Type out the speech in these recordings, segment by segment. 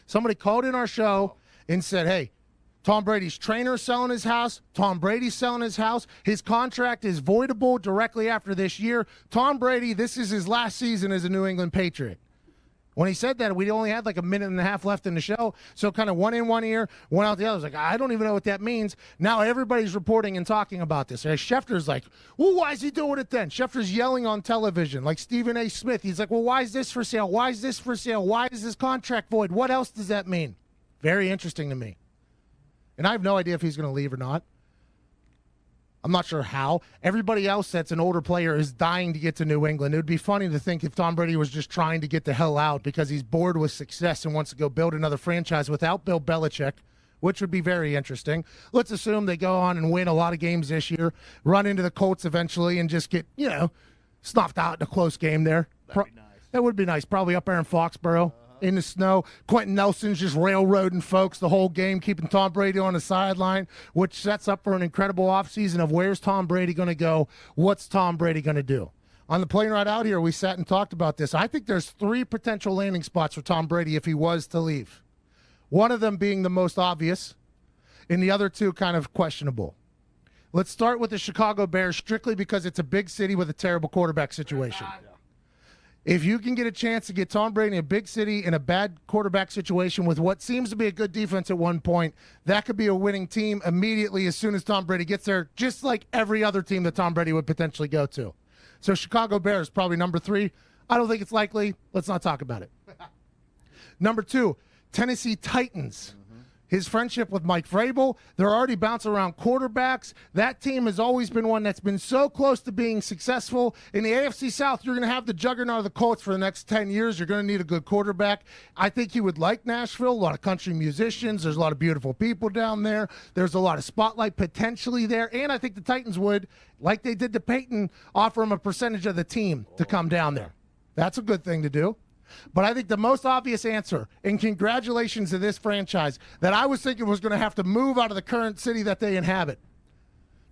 Somebody called in our show and said, hey, Tom Brady's trainer is selling his house. Tom Brady's selling his house. His contract is voidable directly after this year. Tom Brady, this is his last season as a New England Patriot. When he said that, we only had like a minute and a half left in the show. So kind of one in one ear, one out the other. I was like, I don't even know what that means. Now everybody's reporting and talking about this. And Schefter's like, well, why is he doing it then? Schefter's yelling on television like Stephen A. Smith. He's like, well, why is this for sale? Why is this for sale? Why is this contract void? What else does that mean? Very interesting to me. And I have no idea if he's going to leave or not. I'm not sure how. Everybody else that's an older player is dying to get to New England. It would be funny to think if Tom Brady was just trying to get the hell out because he's bored with success and wants to go build another franchise without Bill Belichick, which would be very interesting. Let's assume they go on and win a lot of games this year, run into the Colts eventually, and just get, snuffed out in a close game there. That'd be nice. That would be nice. Probably up there in Foxborough. In the snow. Quentin Nelson's just railroading folks the whole game, keeping Tom Brady on the sideline, which sets up for an incredible offseason of where's Tom Brady going to go? What's Tom Brady going to do? On the plane ride out here, we sat and talked about this. I think there's 3 potential landing spots for Tom Brady if he was to leave. One of them being the most obvious, and the other 2 kind of questionable. Let's start with the Chicago Bears strictly because it's a big city with a terrible quarterback situation. If you can get a chance to get Tom Brady in a big city in a bad quarterback situation with what seems to be a good defense at one point, that could be a winning team immediately as soon as Tom Brady gets there, just like every other team that Tom Brady would potentially go to. So Chicago Bears, probably number 3. I don't think it's likely. Let's not talk about it. Number 2, Tennessee Titans. His friendship with Mike Vrabel, they're already bouncing around quarterbacks. That team has always been one that's been so close to being successful. In the AFC South, you're going to have the juggernaut of the Colts for the next 10 years. You're going to need a good quarterback. I think he would like Nashville, a lot of country musicians. There's a lot of beautiful people down there. There's a lot of spotlight potentially there. And I think the Titans would, like they did to Peyton, offer him a percentage of the team to come down there. That's a good thing to do. But I think the most obvious answer, and congratulations to this franchise, that I was thinking was going to have to move out of the current city that they inhabit.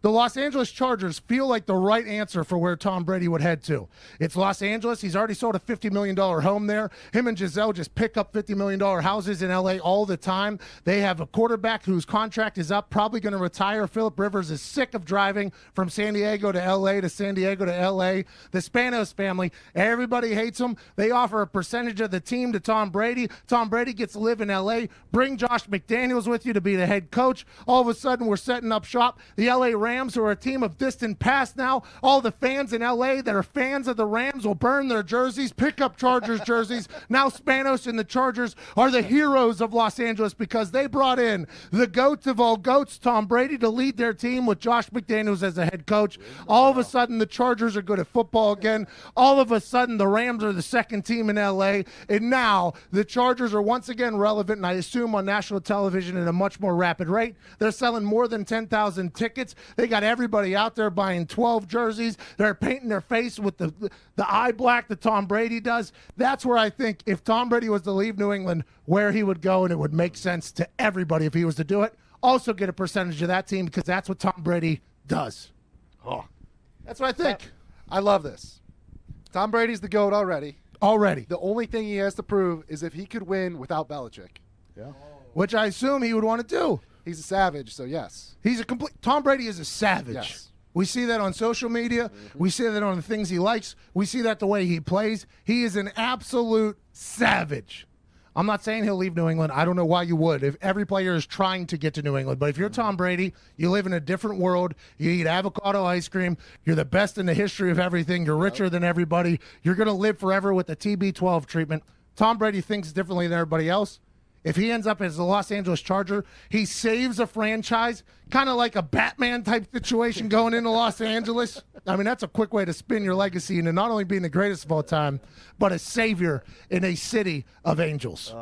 The Los Angeles Chargers feel like the right answer for where Tom Brady would head to. It's Los Angeles. He's already sold a $50 million home there. Him and Giselle just pick up $50 million houses in L.A. all the time. They have a quarterback whose contract is up, probably going to retire. Phillip Rivers is sick of driving from San Diego to L.A. to San Diego to L.A. The Spanos family, everybody hates them. They offer a percentage of the team to Tom Brady. Tom Brady gets to live in L.A. Bring Josh McDaniels with you to be the head coach. All of a sudden, we're setting up shop. The L.A. Rams, who are a team of distant past now. All the fans in L.A. that are fans of the Rams will burn their jerseys, pick up Chargers jerseys. Now Spanos and the Chargers are the heroes of Los Angeles because they brought in the GOAT of all GOATs, Tom Brady, to lead their team with Josh McDaniels as the head coach. All of a sudden, the Chargers are good at football again. All of a sudden, the Rams are the second team in L.A. And now the Chargers are once again relevant, and I assume on national television at a much more rapid rate. They're selling more than 10,000 tickets. They got everybody out there buying 12 jerseys. They're painting their face with the eye black that Tom Brady does. That's where I think if Tom Brady was to leave New England, where he would go, and it would make sense to everybody if he was to do it. Also get a percentage of that team because that's what Tom Brady does. Oh, that's what I think. I love this. Tom Brady's the GOAT already. The only thing he has to prove is if he could win without Belichick. Yeah. Which I assume he would want to do. He's a savage, so yes. Tom Brady is a savage. Yes. We see that on social media. We see that on the things he likes. We see that the way he plays. He is an absolute savage. I'm not saying he'll leave New England. I don't know why you would. If every player is trying to get to New England. But if you're Tom Brady, you live in a different world. You eat avocado ice cream. You're the best in the history of everything. You're richer than everybody. You're going to live forever with the TB12 treatment. Tom Brady thinks differently than everybody else. If he ends up as the Los Angeles Charger, he saves a franchise, kind of like a Batman-type situation going into Los Angeles. I mean, that's a quick way to spin your legacy into not only being the greatest of all time, but a savior in a city of angels.